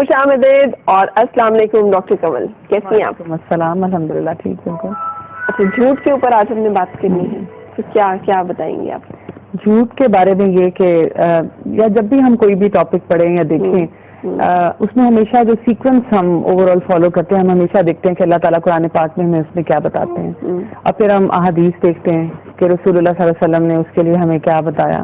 خوش آمدید اور السلام علیکم ڈاکٹر کنول، کیسی ہیں آپ؟ السلام، الحمدللہ ٹھیک ہوں۔ اچھا، جھوٹ کے اوپر آج ہم نے بات کرنی ہے، تو کیا بتائیں گے آپ؟ جھوٹ کے بارے میں یہ کہ یا جب بھی ہم کوئی بھی ٹاپک پڑھیں یا دیکھیں اس میں ہمیشہ جو سیکوینس ہم اوور آل فالو کرتے ہیں، ہم ہمیشہ دیکھتے ہیں کہ اللہ تعالیٰ قرآن پاک میں ہمیں اس میں کیا بتاتے ہیں، اور پھر ہم احادیث دیکھتے ہیں کہ رسول اللہ صلی اللہ علیہ وسلم نے اس کے لیے ہمیں کیا بتایا،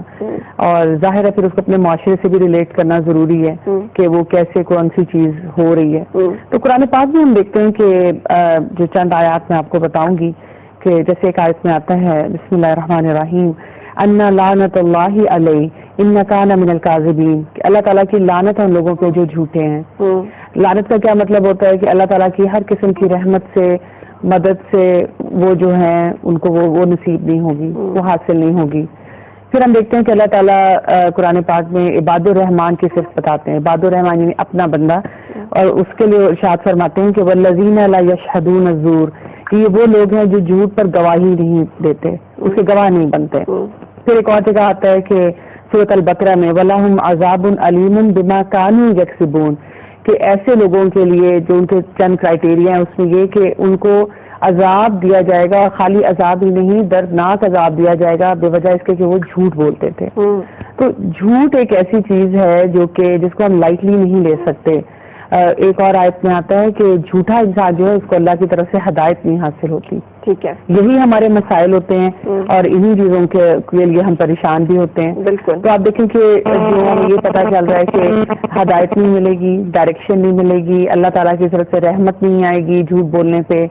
اور ظاہر ہے پھر اس کو اپنے معاشرے سے بھی ریلیٹ کرنا ضروری ہے کہ وہ کیسے کون سی چیز ہو رہی ہے۔ تو قرآن پاک میں ہم دیکھتے ہیں کہ جو چند آیات میں آپ کو بتاؤں گی کہ جیسے ایک آیت میں آتا ہے بسم اللہ الرحمن الرحیم ان لعنت اللہ علیہ ان کان من الکاذبین، کہ اللہ تعالیٰ کی لعنت ہے ان لوگوں پہ جو جھوٹے ہیں۔ لعنت کا کیا مطلب ہوتا ہے کہ اللہ تعالیٰ کی ہر قسم کی رحمت سے، مدد سے وہ جو ہیں ان کو وہ نصیب نہیں ہوگی، وہ حاصل نہیں ہوگی۔ پھر ہم دیکھتے ہیں کہ اللہ تعالیٰ قرآن پاک میں عباد الرحمان کی صرف بتاتے ہیں، عباد الرحمان یعنی اپنا بندہ، اور اس کے لیے ارشاد فرماتے ہیں کہ والذین لا یشہدون الزور، کہ یہ وہ لوگ ہیں جو جھوٹ پر گواہی نہیں دیتے، اس کے گواہ نہیں بنتے۔ پھر ایک اور جگہ آتا ہے کہ سورۃ البقرہ میں وَلَهُمْ عَذَابٌ عَلِيمٌ بِمَا كَانُوا يَكْسِبُونَ، کہ ایسے لوگوں کے لیے جو ان کے چند کرائٹیریا ہیں، اس میں یہ کہ ان کو عذاب دیا جائے گا، خالی عذاب ہی نہیں دردناک عذاب دیا جائے گا بے وجہ اس کے کہ وہ جھوٹ بولتے تھے۔ تو جھوٹ ایک ایسی چیز ہے جو کہ جس کو ہم لائٹلی نہیں لے سکتے۔ ایک اور آیت میں آتا ہے کہ جھوٹا انسان جو ہے اس کو اللہ کی طرف سے ہدایت نہیں حاصل ہوتی۔ ٹھیک ہے، یہی ہمارے مسائل ہوتے ہیں اور انہی چیزوں کے لیے ہم پریشان بھی ہوتے ہیں۔ بالکل، تو آپ دیکھیں کہ جو ہمیں یہ پتہ چل رہا ہے کہ ہدایت نہیں ملے گی، ڈائریکشن نہیں ملے گی، اللہ تعالیٰ کی طرف سے رحمت نہیں آئے گی جھوٹ بولنے پہ،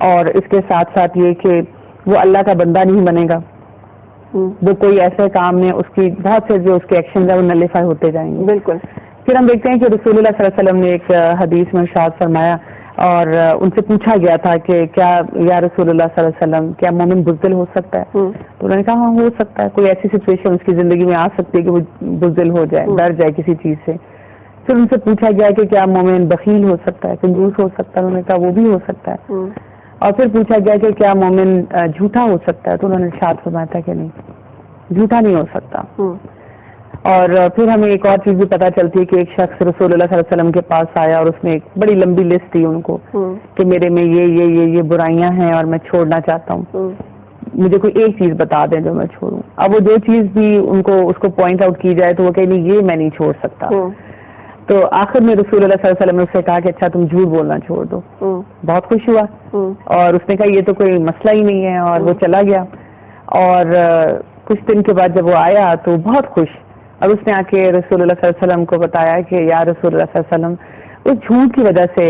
اور اس کے ساتھ ساتھ یہ کہ وہ اللہ کا بندہ نہیں بنے گا، وہ کوئی ایسے کام میں اس کی بہت سے جو اس کے ایکشن ہے وہ نلیفائی ہوتے جائیں گے۔ بالکل، پھر ہم دیکھتے ہیں کہ رسول اللہ صلی اللہ علیہ وسلم نے ایک حدیث میں ارشاد فرمایا، اور ان سے پوچھا گیا تھا کہ کیا یا رسول اللہ صلی اللہ علیہ وسلم کیا مومن بزدل ہو سکتا ہے؟ تو انہوں نے کہا ہاں ہو سکتا ہے، کوئی ایسی سچویشن اس کی زندگی میں آ سکتی ہے کہ وہ بزدل ہو جائے، ڈر جائے کسی چیز سے۔ پھر ان سے پوچھا گیا کہ کیا مومن بخیل ہو سکتا ہے، کنجوس ہو سکتا ہے؟ انہوں نے کہا وہ بھی ہو سکتا ہے۔ اور پھر پوچھا گیا کہ کیا مومن جھوٹا ہو سکتا ہے؟ تو انہوں نے ارشاد فرمایا تھا کہ نہیں، جھوٹا نہیں ہو سکتا۔ اور پھر ہمیں ایک اور چیز بھی پتہ چلتی ہے کہ ایک شخص رسول اللہ صلی اللہ علیہ وسلم کے پاس آیا اور اس نے ایک بڑی لمبی لسٹ دی ان کو کہ میرے میں یہ برائیاں ہیں اور میں چھوڑنا چاہتا ہوں، مجھے کوئی ایک چیز بتا دیں جو میں چھوڑوں۔ اب وہ جو چیز بھی اس کو پوائنٹ آؤٹ کی جائے تو وہ کہیں نہیں یہ میں نہیں چھوڑ سکتا۔ تو آخر میں رسول اللہ صلی اللہ علیہ وسلم نے اس سے کہا کہ اچھا تم جھوٹ بولنا چھوڑ دو۔ بہت خوش ہوا اور اس نے کہا یہ تو کوئی مسئلہ ہی نہیں ہے، اور وہ چلا گیا۔ اور کچھ دن کے بعد جب وہ آیا تو بہت خوش، اور اس نے آ کے رسول اللہ صلی اللہ علیہ وسلم کو بتایا کہ یا رسول اللہ صلی اللہ علیہ وسلم، اس جھوٹ کی وجہ سے،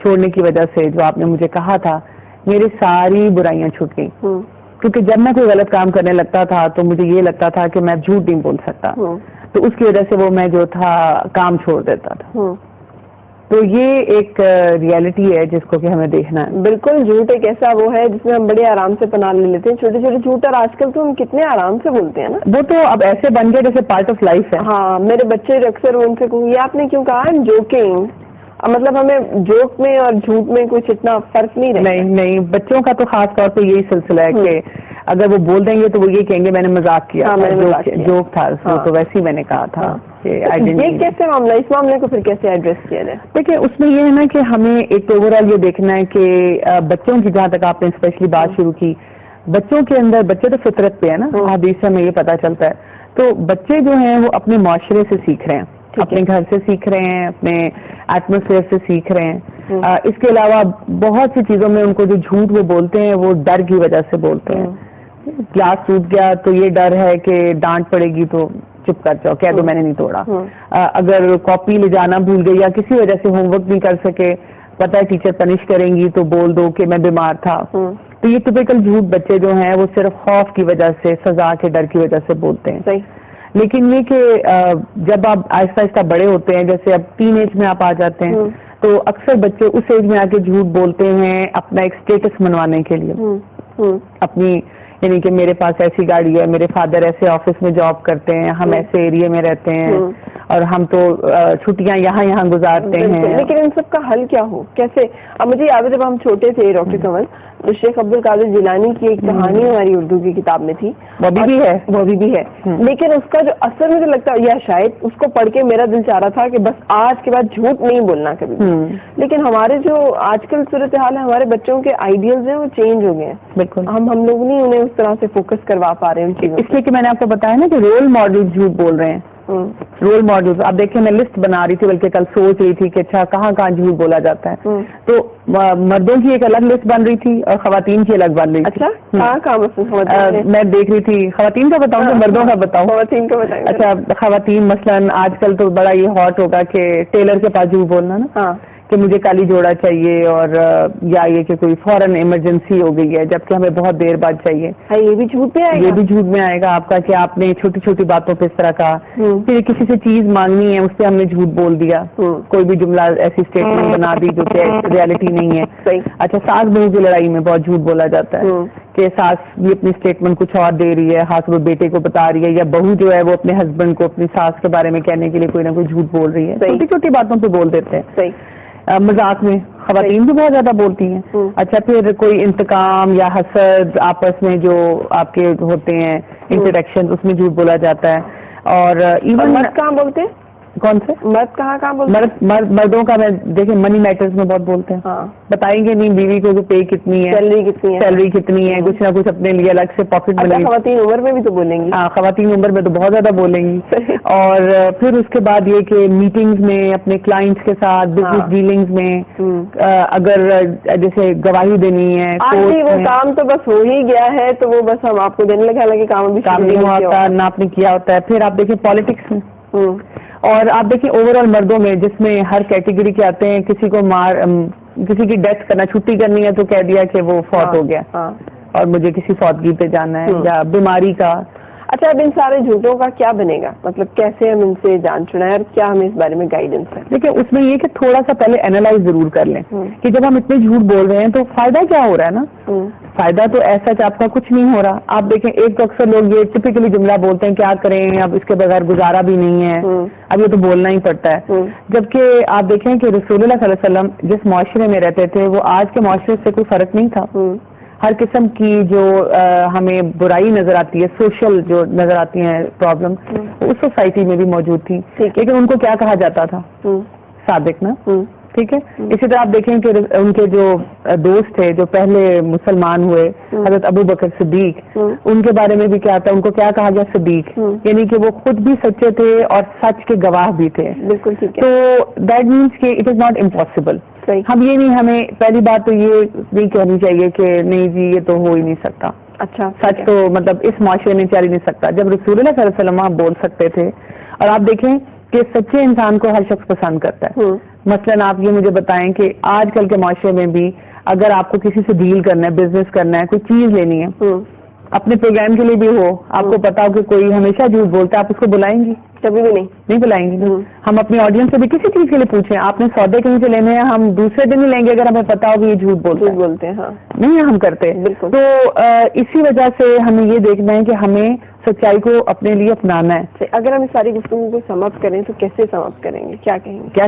چھوڑنے کی وجہ سے جو آپ نے مجھے کہا تھا، میری ساری برائیاں چھوٹ گئیں، کیونکہ جب میں کوئی غلط کام کرنے لگتا تھا تو مجھے یہ لگتا تھا کہ میں جھوٹ نہیں بول سکتا، تو اس کی وجہ سے وہ میں جو تھا کام چھوڑ دیتا تھا۔ تو یہ ایک ریالٹی ہے جس کو کہ ہمیں دیکھنا ہے۔ بالکل، جھوٹ ایک ایسا وہ ہے جس میں ہم بڑے آرام سے پناہ لے لیتے ہیں، چھوٹے چھوٹے جھوٹ، اور آج کل تو ہم کتنے آرام سے بولتے ہیں نا، وہ تو اب ایسے بن گئے جیسے پارٹ آف لائف ہے۔ ہاں، میرے بچے اکثر ان سے کہوں یہ آپ نے کیوں کہا آئی ایم جوکنگ، مطلب ہمیں جوک میں اور جھوٹ میں کچھ اتنا فرق نہیں رہتا۔ نہیں، بچوں کا تو خاص طور پہ یہی سلسلہ ہے کہ اگر وہ بول دیں گے تو وہ یہ کہیں گے میں نے مذاق کیا، جوک تھا، تو ویسے ہی میں نے کہا تھا۔ یہ کیسے معاملہ، اس معاملے کو پھر کیسے ایڈریس کیا جائے؟ دیکھیں اس میں یہ ہے نا کہ ہمیں ایک اوور آل یہ دیکھنا ہے کہ بچوں کی، جہاں تک آپ نے اسپیشلی بات شروع کی، بچوں کے اندر، بچے تو فطرت پہ ہے نا، حدیث سے ہمیں یہ پتہ چلتا ہے، تو بچے جو ہیں وہ اپنے معاشرے سے سیکھ رہے ہیں، اپنے گھر سے سیکھ رہے ہیں، اپنے ایٹماسفیئر سے سیکھ رہے ہیں۔ اس کے علاوہ بہت سی چیزوں میں ان کو جو جھوٹ وہ بولتے ہیں وہ ڈر کی وجہ سے بولتے ہیں۔ گلاس ٹوٹ گیا تو یہ ڈر ہے کہ ڈانٹ پڑے گی تو چپ کر جاؤ، کہہ دو میں نے نہیں توڑا۔ اگر کاپی لے جانا بھول گئی یا کسی وجہ سے ہوم ورک نہیں کر سکے، پتہ ہے ٹیچر پنش کریں گی تو بول دو کہ میں بیمار تھا۔ تو یہ ٹپیکل جھوٹ بچے جو ہیں وہ صرف خوف کی وجہ سے، سزا کے ڈر کی وجہ سے بولتے ہیں۔ لیکن یہ کہ جب آپ آہستہ آہستہ بڑے ہوتے ہیں، جیسے اب ٹین ایج میں آپ آ جاتے ہیں، تو اکثر بچے اس ایج میں آ کے جھوٹ بولتے ہیں اپنا ایک اسٹیٹس منوانے کے لیے، اپنی، یعنی کہ میرے پاس ایسی گاڑی ہے، میرے فادر ایسے آفس میں جاب کرتے ہیں، ہم ایسے ایریے میں رہتے ہیں، اور ہم تو چھٹیاں یہاں گزارتے ہیں. لیکن ان سب کا حل کیا ہو, کیسے؟ اب مجھے یاد ہے جب ہم چھوٹے تھے ڈاکٹر کنول, تو شیخ عبد القادر جیلانی کی ایک کہانی ہماری اردو کی کتاب میں تھی, وہ بھی ہے, لیکن اس کا جو اثر مجھے لگتا ہے, یا شاید اس کو پڑھ کے میرا دل چاہ رہا تھا کہ بس آج کے بعد جھوٹ نہیں بولنا کبھی. لیکن ہمارے جو آج کل صورتحال ہے, ہمارے بچوں کے آئیڈیلز ہیں وہ چینج ہو گئے ہیں. بالکل, ہم لوگ نہیں انہیں اس طرح سے فوکس کروا پا رہے ہیں ان چیزوں. اس لیے کہ میں نے آپ کو بتایا نا کہ رول ماڈل جھوٹ بول رہے ہیں. رول ماڈل, آپ دیکھیں میں لسٹ بنا رہی تھی, بلکہ کل سوچ رہی تھی کہ اچھا کہاں جھوٹ بولا جاتا ہے. تو مردوں کی ایک الگ لسٹ بن رہی تھی اور خواتین کی الگ بن رہی تھی. اچھا, کہاں میں دیکھ رہی تھی, خواتین کا بتاؤں کہ مردوں کا بتاؤں؟ خواتین کا بتائیں. اچھا, خواتین مثلاً آج کل تو بڑا یہ ہاٹ ہوگا کہ ٹیلر کے پاس جھوٹ بولنا نا, کہ مجھے کالی جوڑا چاہیے, اور یا یہ کہ کوئی فوراً ایمرجنسی ہو گئی ہے جبکہ ہمیں بہت دیر بعد چاہیے. یہ بھی جھوٹ میں آئے گا, یہ بھی جھوٹ میں آئے گا آپ کا, کہ آپ نے چھوٹی چھوٹی باتوں پہ اس طرح کہا. پھر کسی سے چیز مانگنی ہے, اس پہ ہم نے جھوٹ بول دیا, کوئی بھی جملہ ایسی اسٹیٹمنٹ بنا دی جو کہ ریالٹی نہیں ہے. اچھا, ساس بہو کی لڑائی میں بہت جھوٹ بولا جاتا ہے کہ ساس بھی اپنی اسٹیٹمنٹ کچھ اور دے رہی ہے, خاص وہ بیٹے کو بتا رہی ہے, یا بہو جو ہے وہ اپنے ہسبینڈ کو اپنی ساس کے بارے میں کہنے کے لیے کوئی نہ کوئی جھوٹ بول رہی ہے. چھوٹی چھوٹی باتوں پہ بول دیتے ہیں. مذاق میں خواتین بھی بہت زیادہ بولتی ہیں. اچھا, پھر کوئی انتقام یا حسد آپس میں جو آپ کے ہوتے ہیں انٹریکشن, اس میں جھوٹ بولا جاتا ہے. اور ایون مرد کہاں بولتے ہیں؟ کون سے مرد کہاں بولتے ہیں؟ مردوں کا میں دیکھیں منی میٹرز میں بہت بولتے ہیں. بتائیں گے نہیں بیوی کو پے کتنی ہے, سیلری کتنی ہے, کچھ نہ کچھ اپنے لیے الگ سے پاکٹ بنے. خواتین عمر میں بھی تو بولیں گی. ہاں, خواتین عمر میں تو بہت زیادہ بولیں گی. اور پھر اس کے بعد یہ کہ میٹنگز میں اپنے کلائنٹس کے ساتھ, بزنس ڈیلنگز میں اگر جیسے گواہی دینی ہے, وہ کام تو بس ہو ہی گیا ہے تو وہ بس ہم آپ کو دینے لگا کہ کام نہیں ہوا ہوتا, نہ آپ نے کیا ہوتا ہے. پھر آپ دیکھیں پالیٹکس میں, اور آپ دیکھیں اوور آل مردوں میں, جس میں ہر کیٹیگری کے آتے ہیں, کسی کو کسی کی ڈیتھ کرنا, چھٹی کرنی ہے تو کہہ دیا کہ وہ فوت ہو گیا اور مجھے کسی فوتگی پہ جانا ہے, یا بیماری کا. اچھا, اب ان سارے جھوٹوں کا کیا بنے گا, مطلب کیسے ہم ان سے جان چھڑائیں, اور کیا ہمیں اس بارے میں گائیڈنس ہے؟ دیکھیں, اس میں یہ کہ تھوڑا سا پہلے اینالائز ضرور کر لیں کہ جب ہم اتنے جھوٹ بول رہے ہیں تو فائدہ کیا ہو رہا ہے نا. فائدہ تو ایسا کہ آپ کا کچھ نہیں ہو رہا. آپ دیکھیں, ایک تو اکثر لوگ یہ ٹپکلی جملہ بولتے ہیں, کیا کریں اب اس کے بغیر گزارا بھی نہیں ہے, اب یہ تو بولنا ہی پڑتا ہے. جبکہ آپ دیکھیں کہ رسول اللہ صلی اللہ علیہ وسلم جس معاشرے میں رہتے تھے وہ آج کے معاشرے سے کوئی فرق نہیں تھا. ہر قسم کی جو ہمیں برائی نظر آتی ہے, سوشل جو نظر آتی ہیں پرابلم, اس سوسائٹی میں بھی موجود تھی. لیکن ان کو کیا کہا جاتا تھا؟ صادق نا. ٹھیک ہے. اسی طرح آپ دیکھیں کہ ان کے جو دوست تھے جو پہلے مسلمان ہوئے, حضرت ابو بکر صدیق, ان کے بارے میں بھی کیا تھا, ان کو کیا کہا گیا؟ صدیق. یعنی کہ وہ خود بھی سچے تھے اور سچ کے گواہ بھی تھے. بالکل ٹھیک ہے. تو دیٹ مینس کہ اٹ از ناٹ امپاسبل. ہم یہ نہیں, ہمیں پہلی بات تو یہ نہیں کہنی چاہیے کہ نہیں جی یہ تو ہو ہی نہیں سکتا. اچھا, سچ تو مطلب اس معاشرے میں چل ہی نہیں سکتا. جب رسول اللہ صلی اللہ علیہ وسلم بول سکتے تھے, اور آپ دیکھیں کہ سچے انسان کو ہر شخص پسند کرتا ہے. مثلاً آپ یہ مجھے بتائیں کہ آج کل کے معاشرے میں بھی اگر آپ کو کسی سے ڈیل کرنا ہے, بزنس کرنا ہے, کوئی چیز لینی ہے, اپنے پروگرام کے لیے بھی ہو, آپ کو پتا ہو کہ کوئی ہمیشہ جھوٹ بولتا ہے, آپ اس کو بلائیں گی؟ کبھی بھی نہیں بلائیں گی. ہم اپنی آڈینس سے بھی کسی چیز کے لیے پوچھیں, آپ نے سودے کہیں سے لینے ہیں, ہم دوسرے دن ہی لیں گے اگر ہمیں پتا ہو کہ یہ جھوٹ بولتے ہیں. نہیں ہم کرتے. تو اسی وجہ سے ہمیں یہ دیکھنا ہے کہ ہمیں سچائی کو اپنے لیے اپنانا ہے. اگر ہم اس ساری گفتگو کو سم اپ کریں تو کیسے سم اپ کریں گے, کیا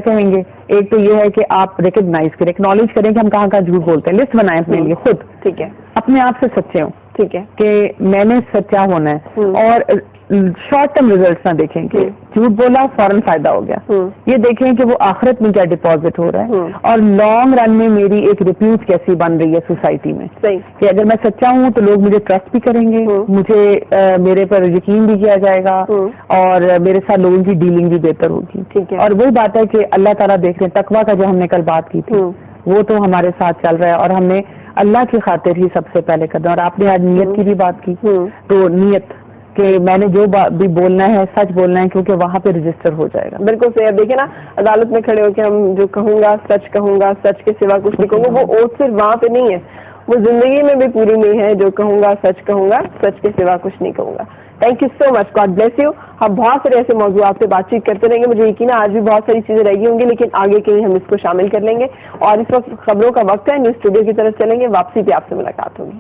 کہیں گے؟ ایک تو یہ ہے کہ آپ ریکگنائز کریں, ایکنالج کریں کہ ہم کہاں جھوٹ بولتے ہیں, لسٹ بنائیں اپنے لیے خود. ٹھیک ہے. اپنے آپ سے سچے ہوں. ٹھیک ہے, کہ میں نے سچا ہونا ہے, اور شارٹ ٹرم ریزلٹس نہ دیکھیں کہ جھوٹ بولا فوراً فائدہ ہو گیا. یہ دیکھیں کہ وہ آخرت میں کیا ڈپازٹ ہو رہا ہے, اور لانگ رن میں میری ایک ریپیوٹ کیسی بن رہی ہے سوسائٹی میں. کہ اگر میں سچا ہوں تو لوگ مجھے ٹرسٹ بھی کریں گے, مجھے میرے پر یقین بھی کیا جائے گا, اور میرے ساتھ لوگوں کی ڈیلنگ بھی بہتر ہوگی. اور وہی بات ہے کہ اللہ تعالیٰ دیکھ رہے ہیں, تقویٰ کا جو ہم نے کل بات کی تھی وہ تو ہمارے ساتھ چل رہا ہے, اور ہم نے اللہ کی خاطر ہی سب سے پہلے کرنا. اور آپ نے آج نیت کی بھی بات کی, تو نیت کہ میں نے جو بھی بولنا ہے سچ بولنا ہے, کیونکہ وہاں پہ رجسٹر ہو جائے گا. بالکل صحیح. دیکھیں نا, عدالت میں کھڑے ہو کے ہم جو کہوں گا, سچ کے سوا کچھ نہیں کہوں گا, وہ اوٹ صرف وہاں پہ نہیں ہے, وہ زندگی میں بھی پوری نہیں ہے. جو کہوں گا, سچ کے سوا کچھ نہیں کہوں گا. Thank you so much, God bless you. ہم بہت سارے ایسے موضوعات پہ بات چیت کرتے رہیں گے, مجھے یقین ہے آج بھی بہت ساری چیزیں رہ گئی ہوں گی, لیکن آگے کہیں ہم اس کو شامل کر لیں گے. اور اس وقت خبروں کا وقت ہے, نیوز اسٹوڈیو کی طرف چلیں گے, واپسی پہ آپ سے ملاقات ہوگی.